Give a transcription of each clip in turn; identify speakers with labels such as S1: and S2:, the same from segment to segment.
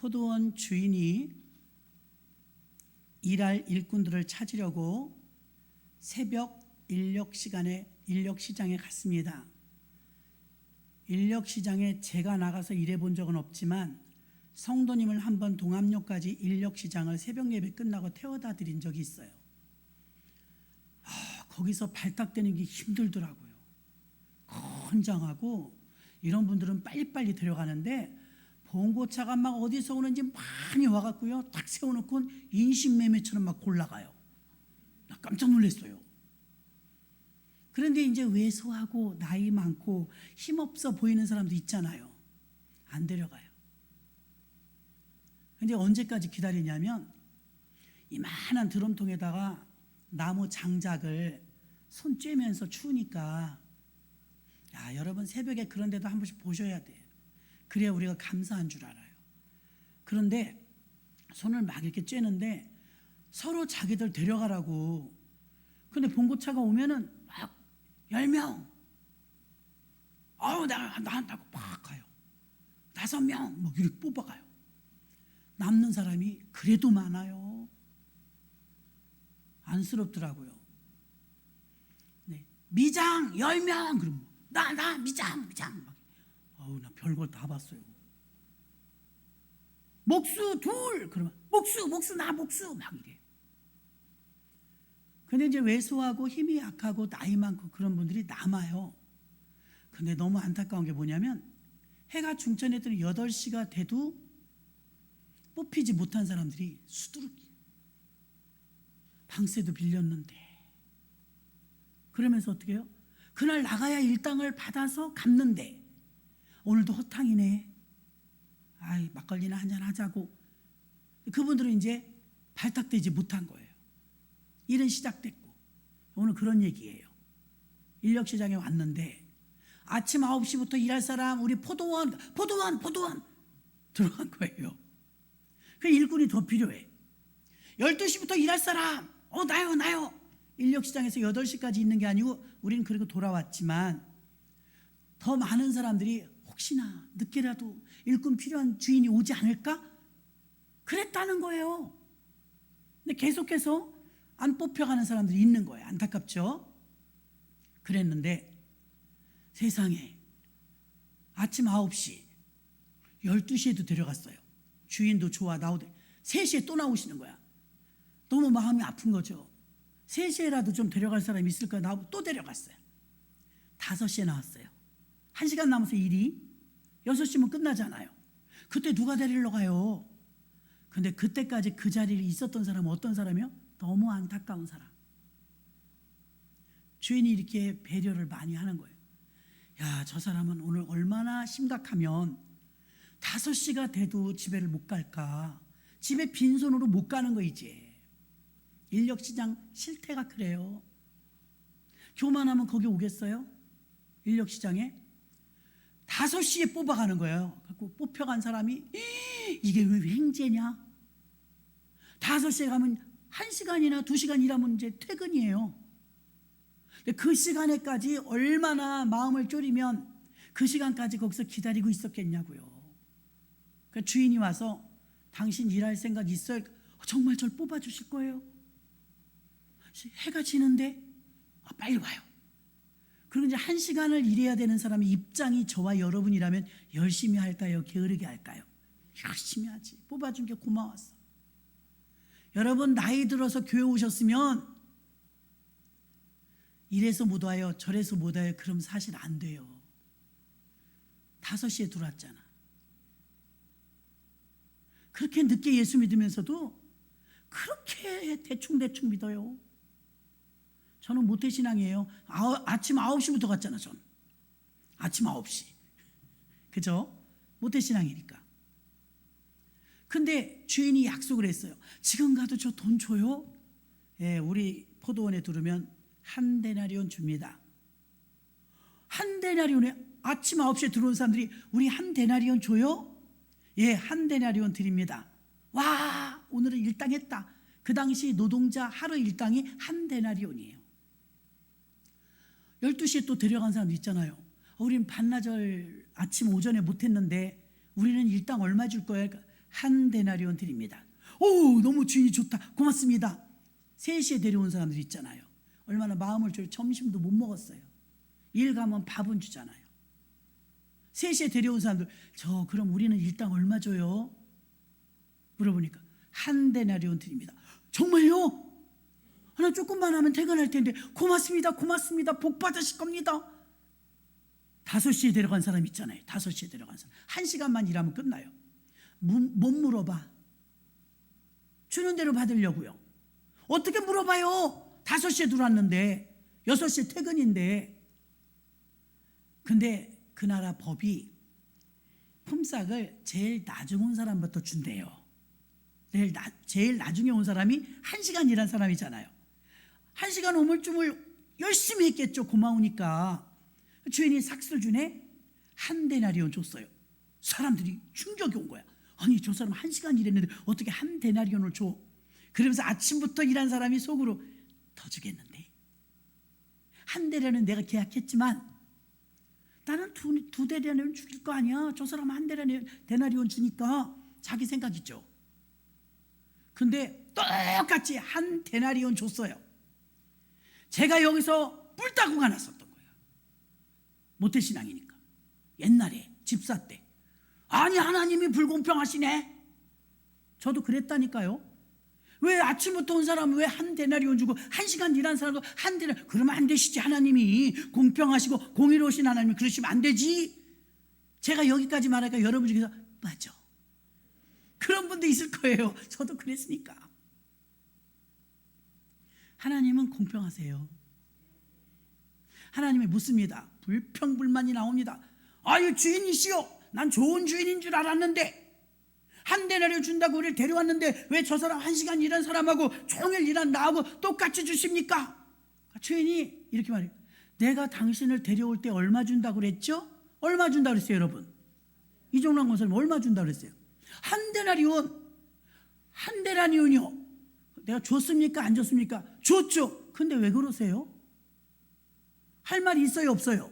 S1: 포도원 주인이 일할 일꾼들을 찾으려고 새벽 인력시장에 갔습니다. 인력시장에 제가 나가서 일해본 적은 없지만 성도님을 한번 동암역까지 인력시장을 새벽 예배 끝나고 태워다 드린 적이 있어요. 거기서 발탁되는 게 힘들더라고요. 건장하고 이런 분들은 빨리빨리 데려가는데 봉고차가 막 어디서 오는지 많이 와갖고요, 딱 세워놓고 인신매매처럼 막 골라가요. 나 깜짝 놀랐어요. 그런데 이제 왜소하고 나이 많고 힘없어 보이는 사람도 있잖아요. 안 데려가요. 근데 언제까지 기다리냐면 이만한 드럼통에다가 나무 장작을 손 쬐면서 추우니까, 야, 여러분 새벽에 그런 데도 한 번씩 보셔야 돼요. 그래야 우리가 감사한 줄 알아요. 그런데 손을 막 이렇게 쬐는데 서로 자기들 데려가라고. 근데 봉고차가 오면은 막 10명, 나 한다고 막 가요. 5명 막 이렇게 뽑아가요. 남는 사람이 그래도 많아요. 안쓰럽더라고요. 네. 미장 10명, 그럼 나 미장 막. 나 별걸 다 봤어요. 목수 2, 그러면 목수 나 목수 막 이래. 근데 이제 왜소하고 힘이 약하고 나이 많고 그런 분들이 남아요. 근데 너무 안타까운 게 뭐냐면 해가 중천에 뜨는 8시가 돼도 뽑히지 못한 사람들이 수두룩이. 방세도 빌렸는데. 그러면서 어떻게 해요? 그날 나가야 일당을 받아서 갚는데 오늘도 허탕이네. 막걸리나 한잔 하자고. 그분들은 이제 발탁되지 못한 거예요. 일은 시작됐고. 오늘 그런 얘기예요. 인력시장에 왔는데 아침 9시부터 일할 사람, 우리 포도원 들어간 거예요. 그 일꾼이 더 필요해. 12시부터 일할 사람, 나요. 인력시장에서 8시까지 있는 게 아니고 우리는 그리고 돌아왔지만 더 많은 사람들이 혹시나 늦게라도 일꾼 필요한 주인이 오지 않을까? 그랬다는 거예요. 근데 계속해서 안 뽑혀가는 사람들이 있는 거예요. 안타깝죠? 그랬는데 세상에 아침 9시, 12시에도 데려갔어요. 주인도 좋아 나오대. 3시에 또 나오시는 거야. 너무 마음이 아픈 거죠. 3시에라도 좀 데려갈 사람이 있을까? 나오고 또 데려갔어요. 5시에 나왔어요. 1시간 남아서 일이 6시면 끝나잖아요. 그때 누가 데리러 가요? 근데 그때까지 그 자리에 있었던 사람은 어떤 사람이요? 너무 안타까운 사람. 주인이 이렇게 배려를 많이 하는 거예요. 야, 저 사람은 오늘 얼마나 심각하면 5시가 돼도 집에를 못 갈까? 집에 빈손으로 못 가는 거 이제. 인력시장 실태가 그래요. 교만하면 거기 오겠어요? 인력시장에 5시에 뽑아가는 거예요. 뽑혀간 사람이 이게 왜 횡재냐? 5시에 가면 1시간이나 2시간 일하면 이제 퇴근이에요. 근데 그 시간에까지 얼마나 마음을 졸이면 그 시간까지 거기서 기다리고 있었겠냐고요. 그러니까 주인이 와서 당신 일할 생각 있어요? 정말 절 뽑아주실 거예요? 해가 지는데 빨리 와요. 그리고 이제 1시간을 일해야 되는 사람의 입장이 저와 여러분이라면 열심히 할까요? 게으르게 할까요? 열심히 하지. 뽑아준 게 고마웠어. 여러분 나이 들어서 교회 오셨으면 이래서 못 와요, 저래서 못 와요. 그럼 사실 안 돼요. 5시에 들어왔잖아. 그렇게 늦게 예수 믿으면서도 그렇게 대충 믿어요. 저는 모태신앙이에요. 아침 9시부터 갔잖아. 전 아침 9시. 그죠? 모태신앙이니까. 근데 주인이 약속을 했어요. 지금 가도 저 돈 줘요? 예, 우리 포도원에 들으면 1데나리온 줍니다. 1데나리온에 아침 9시에 들어온 사람들이 우리 1데나리온 줘요? 예, 1데나리온 드립니다. 와, 오늘은 일당했다. 그 당시 노동자 하루 일당이 1데나리온이에요. 12시에 또 데려간 사람도 있잖아요. 우린 반나절 아침 오전에 못했는데 우리는 일당 얼마 줄 거예요? 한 데나리온 드립니다. 오, 너무 주인이 좋다. 고맙습니다. 3시에 데려온 사람들 있잖아요. 얼마나 마음을 줘요. 점심도 못 먹었어요. 일 가면 밥은 주잖아요. 3시에 데려온 사람들, 그럼 우리는 일당 얼마 줘요? 물어보니까 한 데나리온 드립니다. 정말요? 하나 조금만 하면 퇴근할 텐데. 고맙습니다. 고맙습니다. 복 받으실 겁니다. 5시에 데려간 사람 있잖아요. 5시에 데려간 사람 1시간만 일하면 끝나요. 못 물어봐. 주는 대로 받으려고요. 어떻게 물어봐요? 5시에 들어왔는데 6시에 퇴근인데. 근데 그 나라 법이 품삯을 제일 나중 온 사람부터 준대요. 제일 나중에 온 사람이 1시간 일한 사람이잖아요. 1시간 우물쭈물 열심히 했겠죠. 고마우니까. 주인이 삭스를 주네. 한 데나리온 줬어요. 사람들이 충격이 온 거야. 아니, 저 사람 1시간 일했는데 어떻게 한 데나리온을 줘? 그러면서 아침부터 일한 사람이 속으로 더 주겠는데. 한 데나리온 내가 계약했지만 나는 두 데나리온 줄일 거 아니야. 저 사람 한 데나리온 주니까. 자기 생각이죠. 근데 똑같이 한 데나리온 줬어요. 제가 여기서 뿔따구가 났었던 거예요. 모태신앙이니까. 옛날에 집사 때. 아니, 하나님이 불공평하시네. 저도 그랬다니까요. 왜 아침부터 온 사람은 왜 한 데나리온 주고 1시간 일한 사람도 한 데나리온. 그러면 안 되시지. 하나님이 공평하시고 공의로우신 하나님이 그러시면 안 되지. 제가 여기까지 말하니까 여러분 중에서 맞아, 그런 분도 있을 거예요. 저도 그랬으니까. 하나님은 공평하세요. 하나님이 묻습니다. 불평불만이 나옵니다. 아유, 주인이시여, 난 좋은 주인인 줄 알았는데 한 데나리온 준다고 우리를 데려왔는데 왜 저 사람 1시간 일한 사람하고 종일 일한 나하고 똑같이 주십니까? 주인이 이렇게 말해요. 내가 당신을 데려올 때 얼마 준다고 그랬죠? 얼마 준다고 그랬어요, 여러분? 이종란 권사님 얼마 준다고 그랬어요? 한 데나리온. 한 데나리온이요. 내가 줬습니까? 안 줬습니까? 줬죠. 근데 왜 그러세요? 할 말이 있어요, 없어요?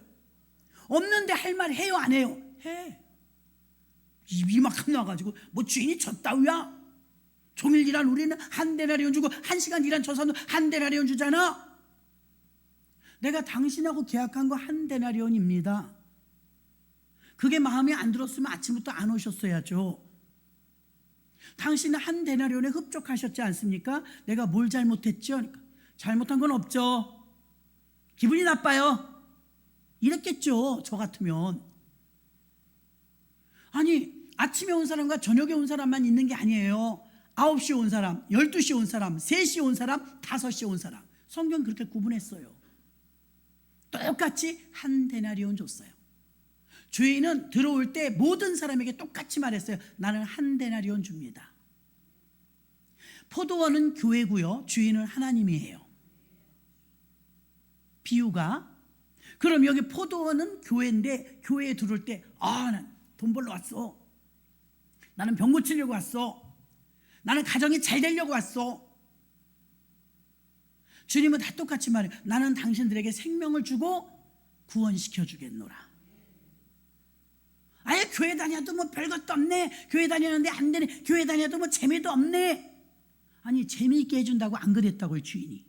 S1: 없는데 할 말 해요, 안 해요? 해. 입이 막 나와가지고 뭐 주인이 졌다우야? 종일 일한 우리는 한 데나리온 주고 1시간 일한 저 사람도 한 데나리온 주잖아. 내가 당신하고 계약한 거 한 데나리온입니다. 그게 마음에 안 들었으면 아침부터 안 오셨어야죠. 당신은 한 데나리온에 흡족하셨지 않습니까? 내가 뭘 잘못했죠? 그러니까 잘못한 건 없죠. 기분이 나빠요. 이랬겠죠, 저 같으면. 아니, 아침에 온 사람과 저녁에 온 사람만 있는 게 아니에요. 9시에 온 사람, 12시에 온 사람, 3시에 온 사람, 5시에 온 사람. 성경 그렇게 구분했어요. 똑같이 한 데나리온 줬어요. 주인은 들어올 때 모든 사람에게 똑같이 말했어요. 나는 한 데나리온 줍니다. 포도원은 교회고요, 주인은 하나님이에요. 비유가. 그럼 여기 포도원은 교회인데 교회에 들어올 때 난 돈 벌러 왔어. 나는 병 고치려고 왔어. 나는 가정이 잘 되려고 왔어. 주님은 다 똑같이 말해요. 나는 당신들에게 생명을 주고 구원시켜 주겠노라. 아예 교회 다녀도 뭐 별것도 없네. 교회 다니는데 안 되네. 교회 다녀도 뭐 재미도 없네. 아니, 재미있게 해준다고 안 그랬다고요, 주인이.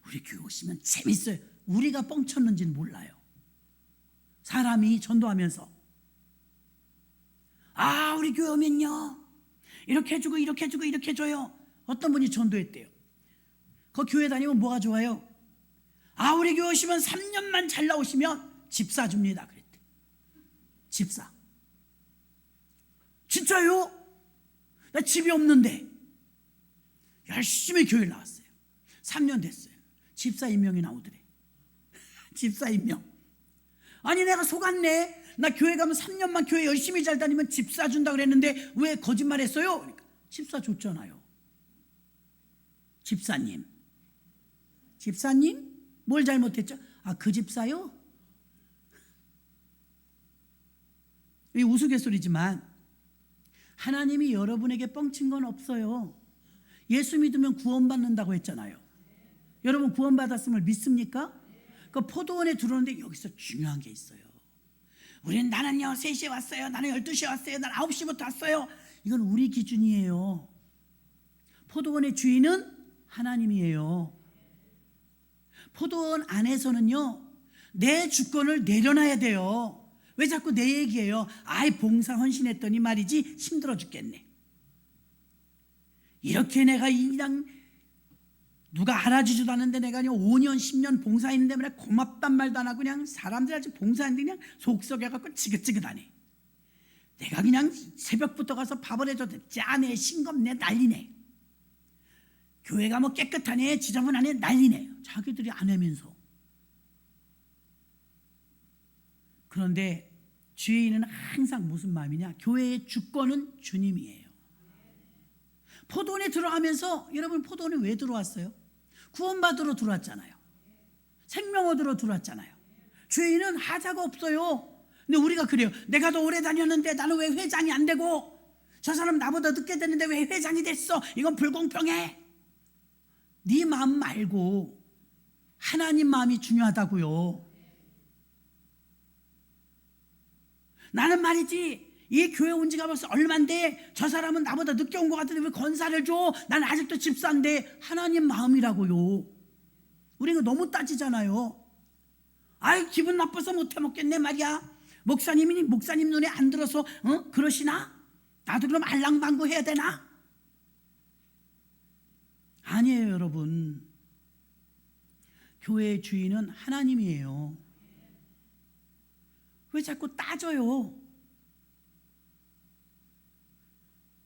S1: 우리 교회 오시면 재밌어요. 우리가 뻥쳤는지는 몰라요. 사람이 전도하면서 우리 교회 오면요 이렇게 해주고 이렇게 해주고 이렇게 해줘요. 어떤 분이 전도했대요. 그 교회 다니면 뭐가 좋아요? 우리 교회 오시면 3년만 잘 나오시면 집 사줍니다 그랬대. 집사. 진짜요? 나 집이 없는데 열심히 교회를 나왔어요. 3년 됐어요. 집사 임명이 나오더래. 집사 임명. 아니, 내가 속았네. 나 교회 가면 3년만 교회 열심히 잘 다니면 집 사준다 그랬는데 왜 거짓말했어요? 그러니까 집사 줬잖아요. 집사님 뭘 잘못했죠? 그 집사요? 이 우스갯소리지만 하나님이 여러분에게 뻥친 건 없어요. 예수 믿으면 구원받는다고 했잖아요. 여러분 구원받았음을 믿습니까? 그 포도원에 들어오는데 여기서 중요한 게 있어요. 나는요 3시에 왔어요, 나는 12시에 왔어요, 나는 9시부터 왔어요. 이건 우리 기준이에요. 포도원의 주인은 하나님이에요. 포도원 안에서는요 내 주권을 내려놔야 돼요. 왜 자꾸 내 얘기예요? 아이 봉사 헌신했더니 말이지 힘들어 죽겠네. 이렇게 내가 그냥 누가 알아주지도 않는데 내가 5년 10년 봉사했는데 그냥 고맙단 말도 안 하고 그냥 사람들한테 봉사했는데 그냥 속 썩여갖고 지긋지긋하네. 내가 그냥 새벽부터 가서 밥을 해줘도 짜네, 싱겁네, 난리네. 교회가 뭐 깨끗하네, 지저분하네, 난리네. 자기들이 안 하면서. 그런데 주인은 항상 무슨 마음이냐? 교회의 주권은 주님이에요. 포도원에 들어가면서 여러분 포도원에 왜 들어왔어요? 구원받으러 들어왔잖아요. 생명 얻으러 들어왔잖아요. 주인은 하자가 없어요. 근데 우리가 그래요. 내가 더 오래 다녔는데 나는 왜 회장이 안 되고, 저 사람 나보다 늦게 됐는데 왜 회장이 됐어? 이건 불공평해. 네 마음 말고 하나님 마음이 중요하다고요. 나는 말이지 이 교회 온 지가 벌써 얼만데 저 사람은 나보다 늦게 온 것 같은데 왜 건사를 줘? 나는 아직도 집사인데. 하나님 마음이라고요. 우리가 너무 따지잖아요. 아이 기분 나빠서 못 해먹겠네 말이야. 목사님 눈에 안 들어서 그러시나? 나도 그럼 알랑방구 해야 되나? 아니에요 여러분. 교회의 주인은 하나님이에요. 왜 자꾸 따져요?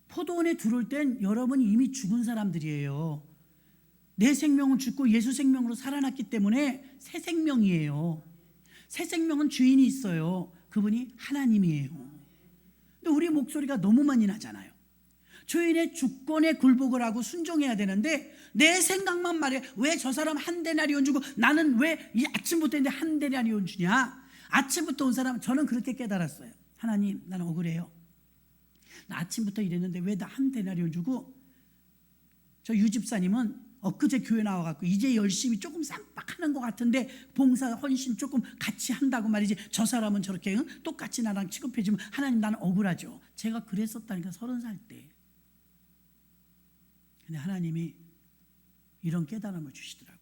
S1: 포도원에 들어올 땐 여러분이 이미 죽은 사람들이에요. 내 생명은 죽고 예수 생명으로 살아났기 때문에 새 생명이에요. 새 생명은 주인이 있어요. 그분이 하나님이에요. 근데 우리 목소리가 너무 많이 나잖아요. 주인의 주권에 굴복을 하고 순종해야 되는데 내 생각만 말해. 왜 저 사람 한 데나리온 주고 나는 왜 이 아침부터 했는데 한 데나리온 주냐? 아침부터 온 사람, 저는 그렇게 깨달았어요. 하나님, 나는 억울해요. 나 아침부터 일했는데 왜 나 한 데나리온 주고, 저 유집사님은 엊그제 교회 나와갖고 이제 열심히 조금 쌈박하는 것 같은데 봉사 헌신 조금 같이 한다고 말이지, 저 사람은 저렇게 똑같이 나랑 취급해주면 하나님 나는 억울하죠. 제가 그랬었다니까 30살 때. 근데 하나님이 이런 깨달음을 주시더라고요.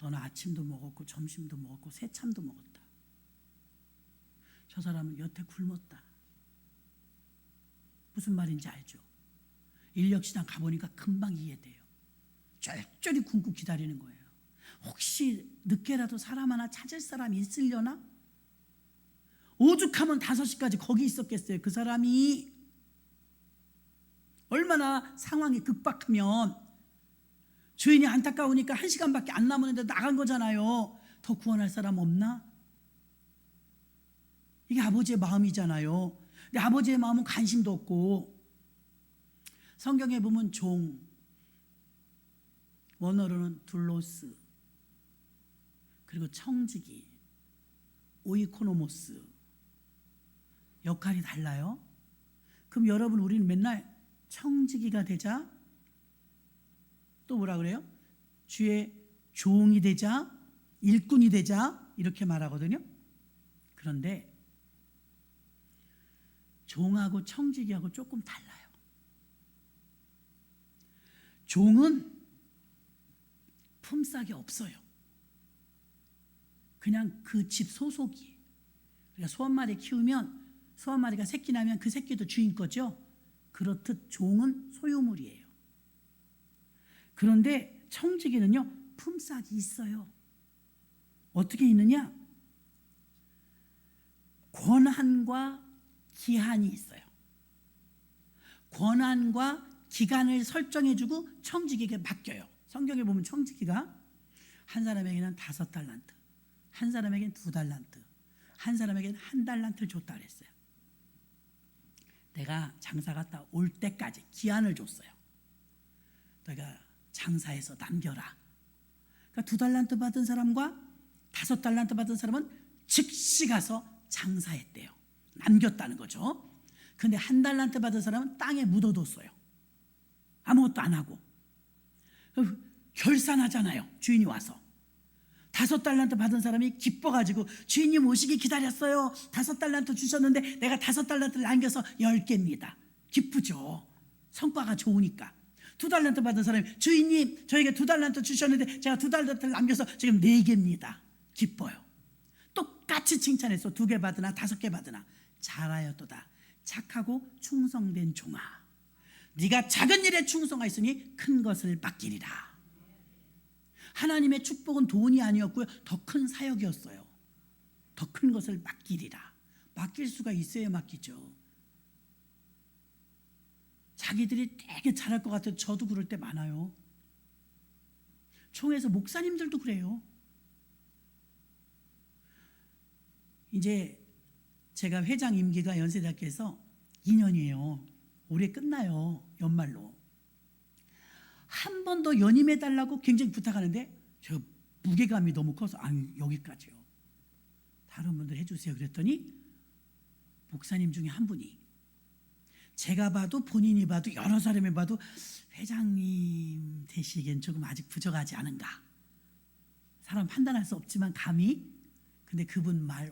S1: 너는 아침도 먹었고 점심도 먹었고 새참도 먹었다. 저 사람은 여태 굶었다. 무슨 말인지 알죠? 인력시장 가보니까 금방 이해돼요. 쫄쫄이 굶고 기다리는 거예요. 혹시 늦게라도 사람 하나 찾을 사람이 있으려나? 오죽하면 5시까지 거기 있었겠어요. 그 사람이 얼마나 상황이 급박하면 주인이 안타까우니까 1시간밖에 안 남았는데 나간 거잖아요. 더 구원할 사람 없나? 이게 아버지의 마음이잖아요. 근데 아버지의 마음은 관심도 없고, 성경에 보면 종, 원어로는 둘로스, 그리고 청지기, 오이코노모스, 역할이 달라요. 그럼 여러분, 우리는 맨날 청지기가 되자, 또 뭐라 그래요? 주의 종이 되자, 일꾼이 되자, 이렇게 말하거든요. 그런데 종하고 청지기하고 조금 달라요. 종은 품삯이 없어요. 그냥 그 집 소속이. 그러니까 소 한 마리 키우면 소 한 마리가 새끼 나면 그 새끼도 주인 거죠. 그렇듯 종은 소유물이에요. 그런데 청지기는요, 품삯이 있어요. 어떻게 있느냐? 권한과 기한이 있어요. 권한과 기간을 설정해주고 청지기에게 맡겨요. 성경에 보면 청지기가 한 사람에게는 5달란트, 한 사람에게는 2달란트, 한 사람에게는 1달란트를 줬다 그랬어요. 내가 장사 갔다 올 때까지 기한을 줬어요. 내가 장사해서 남겨라. 그러니까 2달란트 받은 사람과 5달란트 받은 사람은 즉시 가서 장사했대요. 남겼다는 거죠. 근데 1달란트 받은 사람은 땅에 묻어뒀어요. 아무것도 안 하고. 결산하잖아요. 주인이 와서. 5달란트 받은 사람이 기뻐가지고 주인님 오시기 기다렸어요. 5달란트 주셨는데 내가 5달란트를 남겨서 10개입니다. 기쁘죠. 성과가 좋으니까. 2달란트 받은 사람이 주인님 저에게 2달란트 주셨는데 제가 2달란트를 남겨서 지금 4개입니다. 기뻐요. 똑같이 칭찬했어. 2개 받으나 5개 받으나 잘하였도다. 착하고 충성된 종아, 네가 작은 일에 충성하였으니 큰 것을 받기리라. 하나님의 축복은 돈이 아니었고요, 더 큰 사역이었어요. 더 큰 것을 맡기리라. 맡길 수가 있어야 맡기죠. 자기들이 되게 잘할 것 같아요. 저도 그럴 때 많아요. 총회에서 목사님들도 그래요. 이제 제가 회장 임기가 연세대학교에서 2년이에요. 올해 끝나요. 연말로. 한 번 더 연임해달라고 굉장히 부탁하는데 저 무게감이 너무 커서 아니 여기까지요. 다른 분들 해주세요. 그랬더니 목사님 중에 한 분이, 제가 봐도 본인이 봐도 여러 사람이 봐도 회장님 되시기엔 조금 아직 부족하지 않은가. 사람 판단할 수 없지만 감히. 근데 그분 말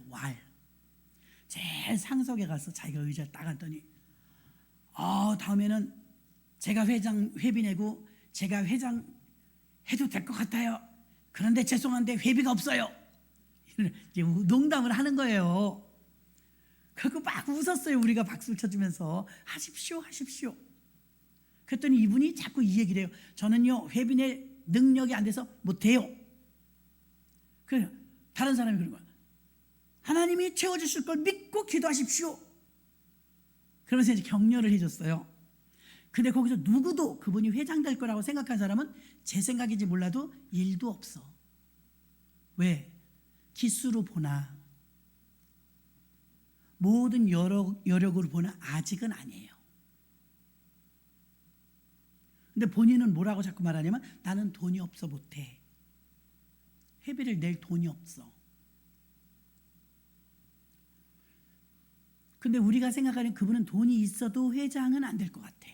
S1: 제일 상석에 가서 자기가 의자를 딱 앉더니 다음에는 제가 회비 내고 제가 회장 해도 될 것 같아요. 그런데 죄송한데 회비가 없어요. 농담을 하는 거예요. 그리고 막 웃었어요. 우리가 박수를 쳐주면서 하십시오. 그랬더니 이분이 자꾸 이 얘기를 해요. 저는요 회비 낼 능력이 안 돼서 못해요. 그래요. 다른 사람이 그런 거야. 하나님이 채워주실 걸 믿고 기도하십시오. 그러면서 이제 격려를 해줬어요. 근데 거기서 누구도 그분이 회장 될 거라고 생각한 사람은 제 생각인지 몰라도 일도 없어. 왜? 기수로 보나 모든 여력으로 보나 아직은 아니에요. 근데 본인은 뭐라고 자꾸 말하냐면 나는 돈이 없어 못해. 회비를 낼 돈이 없어. 근데 우리가 생각하는 그분은 돈이 있어도 회장은 안 될 것 같아.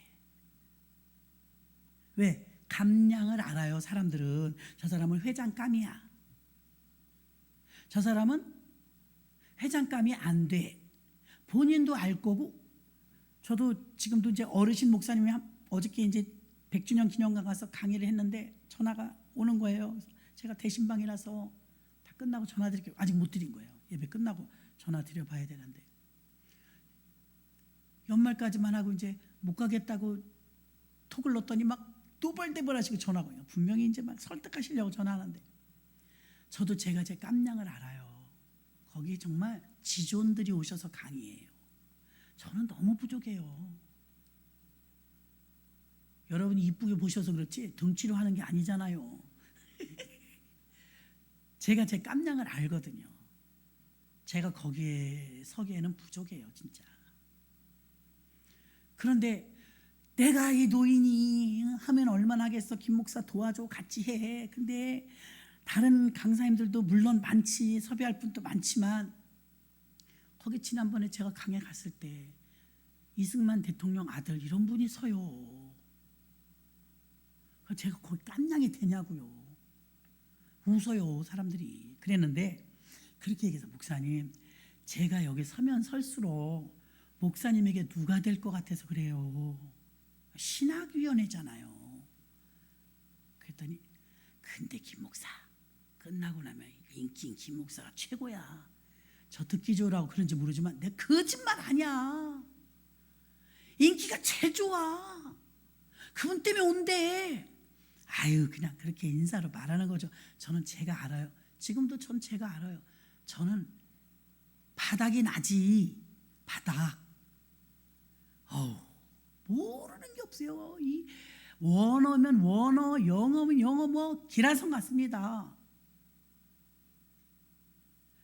S1: 왜? 감량을 알아요. 사람들은 저 사람은 회장감이야. 저 사람은 회장감이 안 돼. 본인도 알 거고. 저도 지금도 이제 어르신 목사님이 어저께 이제 100주년 기념관 가서 강의를 했는데 전화가 오는 거예요. 그래서 제가 대신방이라서 다 끝나고 전화 드릴게요. 아직 못 드린 거예요. 예배 끝나고 전화 드려봐야 되는데 연말까지만 하고 이제 못 가겠다고 톡을 넣었더니 막 또벌대벌 하시고 전화가 와요. 분명히 이제 막 설득하시려고 전화하는데 저도 제가 제 깜냥을 알아요. 거기 정말 지존들이 오셔서 강의해요. 저는 너무 부족해요. 여러분이 이쁘게 보셔서 그렇지 등치로 하는 게 아니잖아요. 제가 제 깜냥을 알거든요. 제가 거기에 서기에는 부족해요, 진짜. 그런데 내가 이 노인이 하면 얼마나 하겠어. 김 목사 도와줘, 같이 해. 근데 다른 강사님들도 물론 많지, 섭외할 분도 많지만 거기 지난번에 제가 강에 갔을 때 이승만 대통령 아들 이런 분이 서요. 제가 거기 깜냥이 되냐고요. 웃어요 사람들이. 그랬는데 그렇게 얘기해서 목사님 제가 여기 서면 설수록 목사님에게 누가 될 것 같아서 그래요. 신학위원회잖아요. 그랬더니 근데 김 목사 끝나고 나면 인기인 김 목사가 최고야. 저 듣기 좋으라고 그런지 모르지만 내 거짓말 아니야. 인기가 제일 좋아. 그분 때문에 온대. 아유 그냥 그렇게 인사로 말하는 거죠. 저는 제가 알아요. 지금도 전 제가 알아요. 저는 바닥이 나지. 바닥. 모르는 게 없어요. 이 원어면 원어, 영어면 영어, 뭐 기라성 같습니다.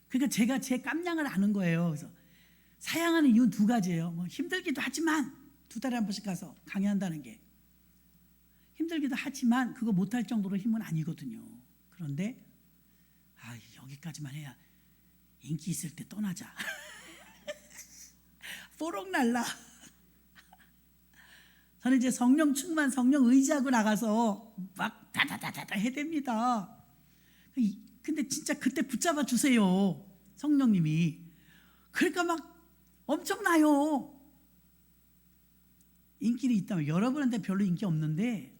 S1: 그러니까 제가 제 깜냥을 아는 거예요. 그래서 사양하는 이유는 2가지예요. 뭐 힘들기도 하지만 2달에 한 번씩 가서 강의한다는 게 힘들기도 하지만 그거 못할 정도로 힘은 아니거든요. 그런데 여기까지만 해야 인기 있을 때 떠나자. 뽀록 날라. 저는 이제 성령 충만, 성령 의지하고 나가서 막 다다다다다 해댑니다. 근데 진짜 그때 붙잡아 주세요, 성령님이. 그러니까 막 엄청나요. 인기는 있다면 여러분한테 별로 인기 없는데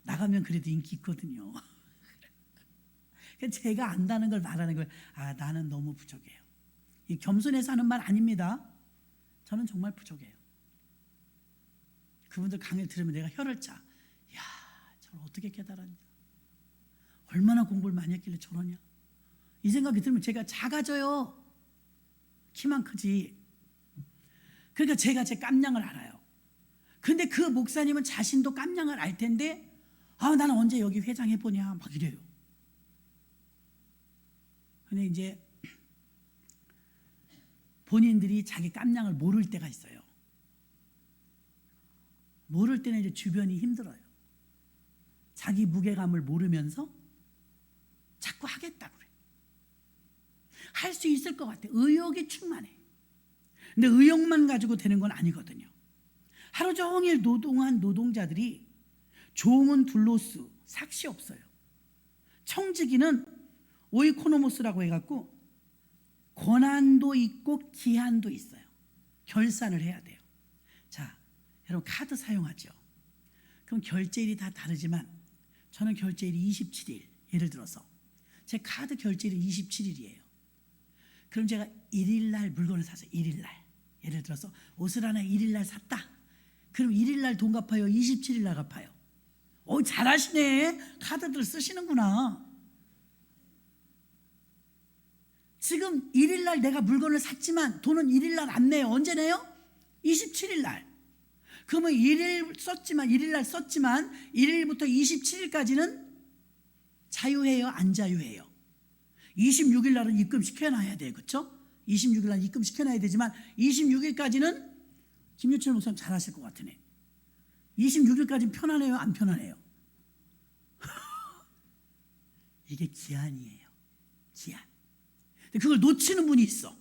S1: 나가면 그래도 인기 있거든요. 제가 안다는 걸 말하는 거예요. 아, 나는 너무 부족해요. 이 겸손해서 하는 말 아닙니다. 저는 정말 부족해요. 그분들 강의 들으면 내가 혀를 짜. 야, 저를 어떻게 깨달았냐, 얼마나 공부를 많이 했길래 저러냐, 이 생각이 들면 제가 작아져요. 키만 크지. 그러니까 제가 제 깜냥을 알아요. 근데 그 목사님은 자신도 깜냥을 알 텐데, 아, 나는 언제 여기 회장 해보냐 막 이래요. 근데 이제 본인들이 자기 깜냥을 모를 때가 있어요. 모를 때는 이제 주변이 힘들어요. 자기 무게감을 모르면서 자꾸 하겠다고 그래. 할 수 있을 것 같아. 의욕이 충만해. 근데 의욕만 가지고 되는 건 아니거든요. 하루 종일 노동한 노동자들이 종은 둘로스, 삭시 없어요. 청지기는 오이코노모스라고 해갖고 권한도 있고 기한도 있어요. 결산을 해야 돼요. 자, 여러분 카드 사용하죠. 그럼 결제일이 다 다르지만 저는 결제일이 27일, 예를 들어서 제 카드 결제일이 27일이에요. 그럼 제가 1일날 물건을 샀어요. 1일날, 예를 들어서 옷을 하나 1일날 샀다. 그럼 1일날 돈 갚아요, 27일날 갚아요? 잘하시네. 카드들 쓰시는구나. 지금 1일날 내가 물건을 샀지만 돈은 1일날 안 내요. 언제 내요? 27일날. 그러면 1일날 썼지만 1일부터 27일까지는 자유해요, 안 자유해요? 26일날은 입금시켜놔야 돼요. 그렇죠? 26일날 입금시켜놔야 되지만 26일까지는 김유철 목사님 잘하실 것 같으네. 26일까지는 편안해요, 안 편안해요? 이게 기한이에요. 기한. 그걸 놓치는 분이 있어.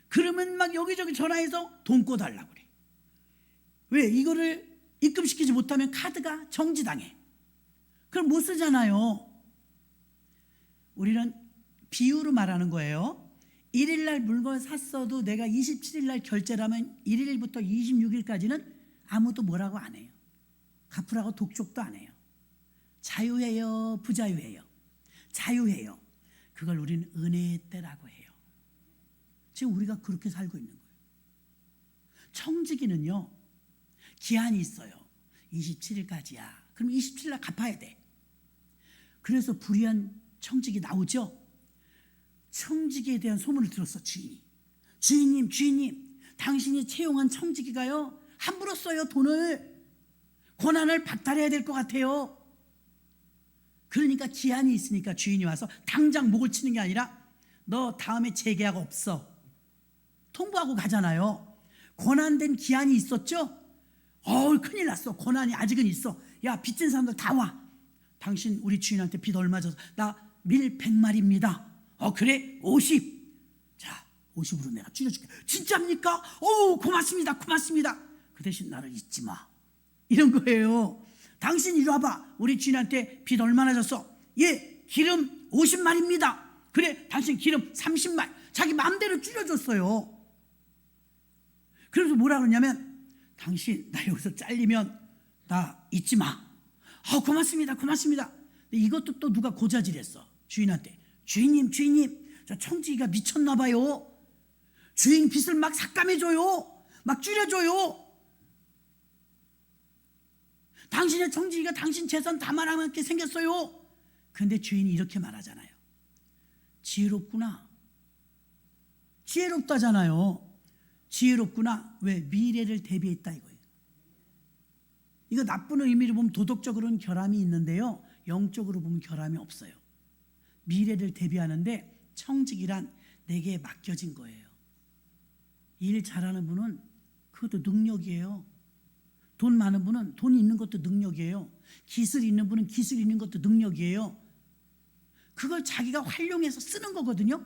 S1: 그러면 막 여기저기 전화해서 돈 꿔달라고 그래. 왜? 이거를 입금시키지 못하면 카드가 정지당해. 그럼 못 쓰잖아요. 우리는 비유로 말하는 거예요. 1일날 물건 샀어도 내가 27일날 결제라면 1일부터 26일까지는 아무도 뭐라고 안 해요. 갚으라고 독촉도 안 해요. 자유해요, 부자유해요? 자유해요. 그걸 우리는 은혜의 때라고 해요. 지금 우리가 그렇게 살고 있는 거예요. 청지기는요, 기한이 있어요. 27일까지야. 그럼 27일날 갚아야 돼. 그래서 불의한 청지기 나오죠. 청지기에 대한 소문을 들었어, 주인이. 주인님, 당신이 채용한 청지기가요, 함부로 써요, 돈을. 권한을 박탈해야 될 것 같아요. 그러니까 기한이 있으니까 주인이 와서 당장 목을 치는 게 아니라 너 다음에 재계약 없어, 통보하고 가잖아요. 권한된 기한이 있었죠? 큰일 났어. 권한이 아직은 있어. 야, 빚진 사람들 다 와. 당신 우리 주인한테 빚 얼마 져서? 나 밀 100마리입니다. 그래? 50. 자, 50으로 내가 줄여줄게. 진짜입니까? 고맙습니다. 그 대신 나를 잊지 마. 이런 거예요. 당신 이리 와봐. 우리 주인한테 빚 얼마나 졌어? 예, 기름 50마리입니다. 그래, 당신 기름 30마리. 자기 마음대로 줄여줬어요. 그래서 뭐라 그러냐면, 당신 나 여기서 잘리면 나 잊지 마. 고맙습니다. 근데 이것도 또 누가 고자질했어. 주인한테. 주인님, 저 청지기가 미쳤나 봐요. 주인 빚을 막 삭감해줘요. 막 줄여줘요. 당신의 청지기가 당신 재산 다 말아먹게 생겼어요. 근데 주인이 이렇게 말하잖아요. 지혜롭구나. 지혜롭다잖아요. 지혜롭구나. 왜? 미래를 대비했다 이거예요. 이거 나쁜 의미로 보면 도덕적으로는 결함이 있는데요, 영적으로 보면 결함이 없어요. 미래를 대비하는데 청직이란 내게 맡겨진 거예요. 일 잘하는 분은 그것도 능력이에요. 돈 많은 분은 돈 있는 것도 능력이에요. 기술 있는 분은 기술 있는 것도 능력이에요. 그걸 자기가 활용해서 쓰는 거거든요.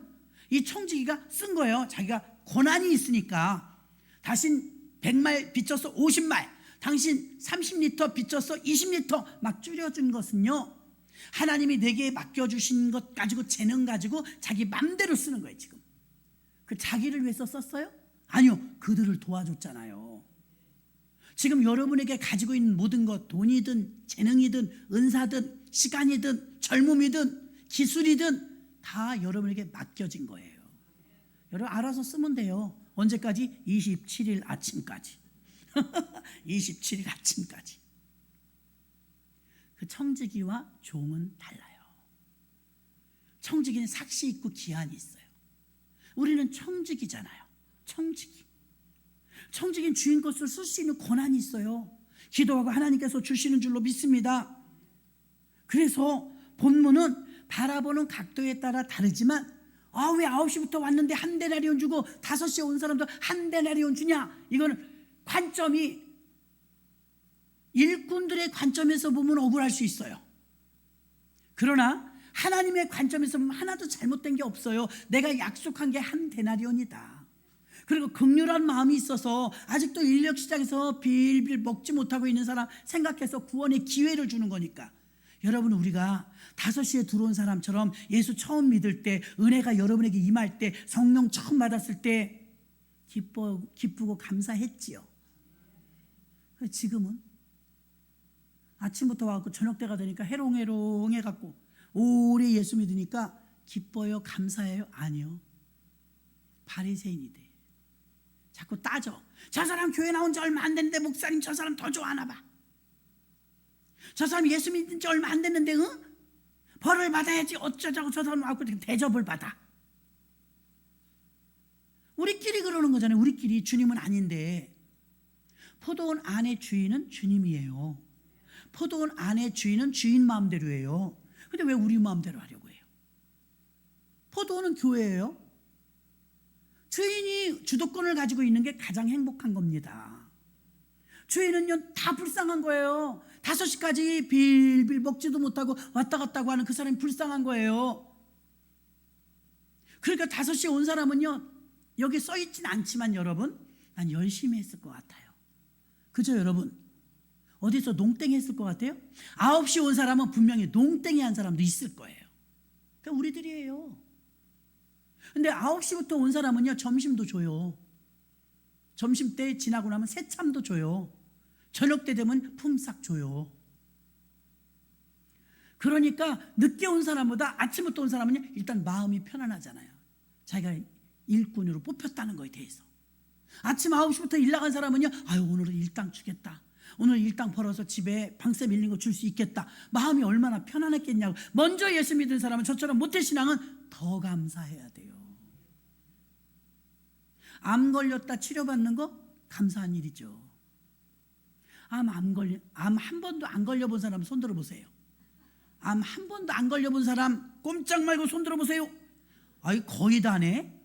S1: 이 청지기가 쓴 거예요. 자기가 권한이 있으니까. 당신 100말 빚져서 50말, 당신 30리터 빚져서 20리터 막 줄여준 것은요, 하나님이 내게 맡겨주신 것 가지고, 재능 가지고 자기 맘대로 쓰는 거예요. 지금 그 자기를 위해서 썼어요? 아니요, 그들을 도와줬잖아요. 지금 여러분에게 가지고 있는 모든 것, 돈이든 재능이든 은사든 시간이든 젊음이든 기술이든 다 여러분에게 맡겨진 거예요. 여러분 알아서 쓰면 돼요. 언제까지? 27일 아침까지. 27일 아침까지. 그 청지기와 종은 달라요. 청지기는 삭시 있고 기한이 있어요. 우리는 청지기잖아요. 청지기. 청지기는 주인 것을 쓸 수 있는 권한이 있어요. 기도하고 하나님께서 주시는 줄로 믿습니다. 그래서 본문은 바라보는 각도에 따라 다르지만, 왜 9시부터 왔는데 한 데나리온 주고 5시에 온 사람도 한 데나리온 주냐? 이거는 관점이, 일꾼들의 관점에서 보면 억울할 수 있어요. 그러나 하나님의 관점에서 보면 하나도 잘못된 게 없어요. 내가 약속한 게 한 데나리온이다. 그리고 긍휼한 마음이 있어서 아직도 인력시장에서 빌빌 먹지 못하고 있는 사람 생각해서 구원의 기회를 주는 거니까. 여러분, 우리가 5시에 들어온 사람처럼 예수 처음 믿을 때, 은혜가 여러분에게 임할 때, 성령 처음 받았을 때 기쁘고 감사했지요. 지금은 아침부터 와서 저녁 때가 되니까 해롱해롱 해갖고 오래 예수 믿으니까 기뻐요, 감사해요? 아니요. 바리새인이 돼. 자꾸 따져. 저 사람 교회 나온 지 얼마 안 됐는데 목사님 저 사람 더 좋아하나 봐. 저 사람 예수 믿은 지 얼마 안 됐는데 벌을 받아야지 어쩌자고 저 사람 와서 대접을 받아. 우리끼리 그러는 거잖아요. 우리끼리. 주님은 아닌데. 포도원 안의 주인은 주님이에요. 포도원 안의 주인은 주인 마음대로예요. 근데 왜 우리 마음대로 하려고 해요? 포도원은 교회예요. 주인이 주도권을 가지고 있는 게 가장 행복한 겁니다. 주인은요, 다 불쌍한 거예요. 5시까지 빌빌 먹지도 못하고 왔다 갔다 하는 그 사람이 불쌍한 거예요. 그러니까 5시에 온 사람은요, 여기 써있진 않지만 여러분, 난 열심히 했을 것 같아요. 그죠, 여러분? 어디서 농땡이 했을 것 같아요? 9시에 온 사람은 분명히 농땡이 한 사람도 있을 거예요. 그러니까 우리들이에요. 근데 9시부터 온 사람은요, 점심도 줘요. 점심 때 지나고 나면 새참도 줘요. 저녁 때 되면 품삯 줘요. 그러니까 늦게 온 사람보다 아침부터 온 사람은요, 일단 마음이 편안하잖아요. 자기가 일꾼으로 뽑혔다는 거에 대해서. 아침 9시부터 일 나간 사람은요, 오늘은 일당 주겠다. 오늘 일당 벌어서 집에 방세 밀린 거 줄 수 있겠다. 마음이 얼마나 편안했겠냐고. 먼저 예수 믿은 사람은, 저처럼 모태신앙은 더 감사해야 돼요. 암 걸렸다 치료받는 거 감사한 일이죠. 암 한 번도 안 걸려본 사람 손 들어보세요. 암 한 번도 안 걸려본 사람 꼼짝 말고 손 들어보세요. 거의 다네.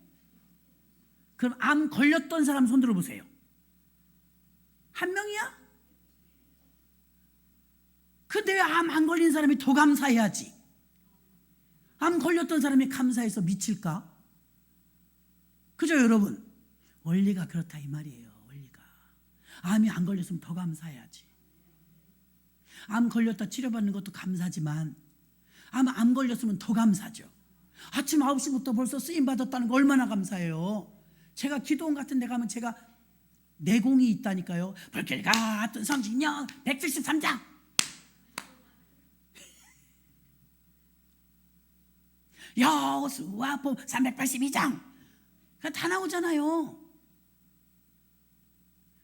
S1: 그럼 암 걸렸던 사람 손 들어보세요. 한 명이야? 근데 왜 암 안 걸린 사람이 더 감사해야지? 암 걸렸던 사람이 감사해서 미칠까? 그죠, 여러분? 원리가 그렇다 이 말이에요. 원리가. 암이 안 걸렸으면 더 감사해야지. 암 걸렸다 치료받는 것도 감사지만 암 걸렸으면 더 감사죠. 아침 9시부터 벌써 쓰임 받았다는 거 얼마나 감사해요. 제가 기도원 같은 데 가면 제가 내공이 있다니까요. 불길 같은 성신령 173장, 여호수아포 382장 다 나오잖아요.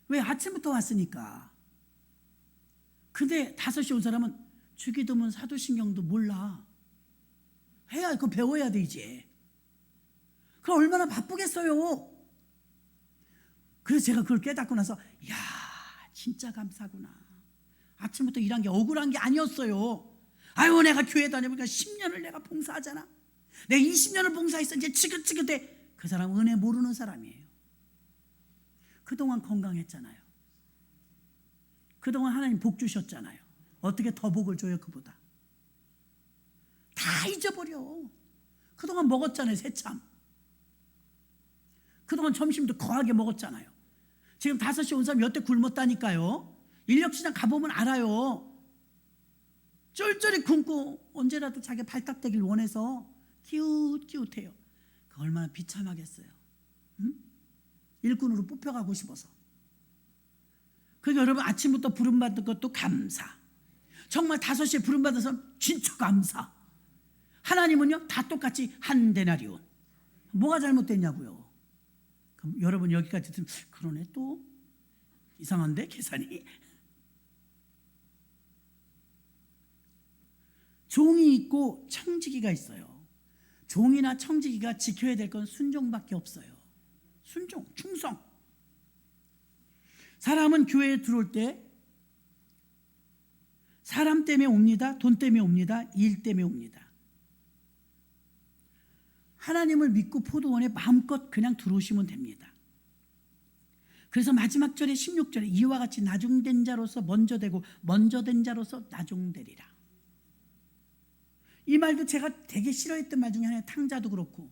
S1: 왜? 아침부터 왔으니까. 근데 5시에 온 사람은 주기도문 사도신경도 몰라. 그거 배워야 돼 이제. 그럼 얼마나 바쁘겠어요. 그래서 제가 그걸 깨닫고 나서 이야, 진짜 감사구나. 아침부터 일한 게 억울한 게 아니었어요. 내가 교회 다녀보니까 10년을 내가 봉사하잖아. 내가 20년을 봉사했어. 이제 지긋지긋해. 그 사람은 은혜 모르는 사람이에요. 그동안 건강했잖아요. 그동안 하나님 복 주셨잖아요. 어떻게 더 복을 줘요 그보다? 다 잊어버려. 그동안 먹었잖아요. 새참. 그동안 점심도 거하게 먹었잖아요. 지금 5시에 온 사람 여태 굶었다니까요. 인력시장 가보면 알아요. 쫄쫄이 굶고 언제라도 자기 발탁되길 원해서 기웃기웃해요. 그 얼마나 비참하겠어요. 일꾼으로 뽑혀가고 싶어서. 그러니까 여러분 아침부터 부름받은 것도 감사. 정말 5시에 부름받아서 진짜 감사. 하나님은요 다 똑같이 한 데나리온. 뭐가 잘못됐냐고요. 그럼 여러분 여기까지 들으면 그러네 또 이상한데 계산이. 종이 있고 청지기가 있어요. 종이나 청지기가 지켜야 될 건 순종밖에 없어요. 순종, 충성. 사람은 교회에 들어올 때 사람 때문에 옵니다. 돈 때문에 옵니다. 일 때문에 옵니다. 하나님을 믿고 포도원에 마음껏 그냥 들어오시면 됩니다. 그래서 마지막 절에 16절에 이와 같이 나중된 자로서 먼저 되고 먼저 된 자로서 나중되리라. 이 말도 제가 되게 싫어했던 말 중에 하나예요. 탕자도 그렇고.